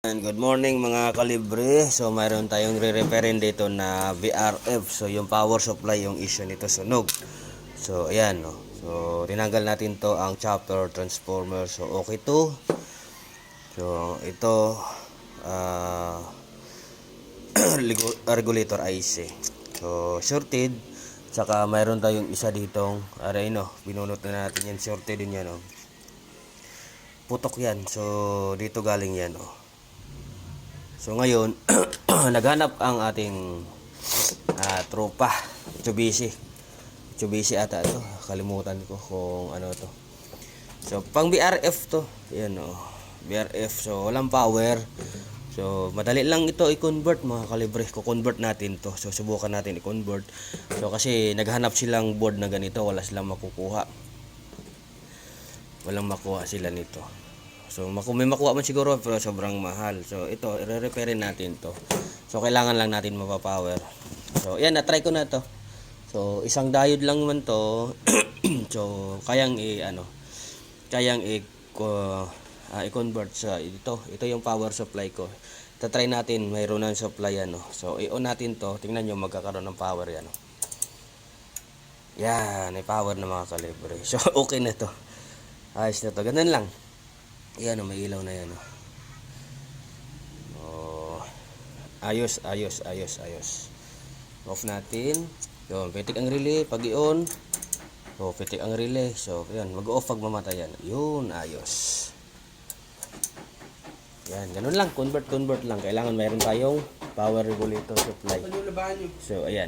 And good morning mga kalibre. So mayroon tayong re-repairin dito na VRF. So yung power supply yung issue nito sunog. So ayan no. So tinanggal natin to ang chopper transformer. So okay to. So ito regulator IC. So shorted. Saka mayroon tayong isa ditong aray no. Binunot na natin yan, shorted din yan no. Putok yan. So dito galing yan no. So ngayon, naghanap ang ating tropa, Mitsubishi ata ito. Kalimutan ko kung ano to. So pang BRF to. Yan oh. BRF. So walang power. So madali lang ito i-convert mga kalibre. Ko-convert natin to. So subukan natin i-convert. So kasi naghanap silang board na ganito, wala silang makukuha. Walang makuha sila nito. So may makuha man siguro pero sobrang mahal. So ito, i-repairin natin to. So kailangan lang natin mapapower. So yan, na-try ko na to. So isang diode lang naman to. So kayang i-convert sa ito. Ito yung power supply ko. Ta-try natin, mayroon ng supply ano. So i-on natin to. Tingnan niyo magkakaroon ng power yan. Yan, may power na mga kalibre. So okay na to. Ayos na to. Ganun lang. Yan, may ilaw na yan. Oh. Ayos. Off natin. Yun, pitik ang relay. Pag i-on. So, pitik ang relay. So, yan, mag-off pag mamatay yan. Yun, ayos. Yan, ganun lang. Convert lang. Kailangan mayroon tayong power regulator supply. So, ayan.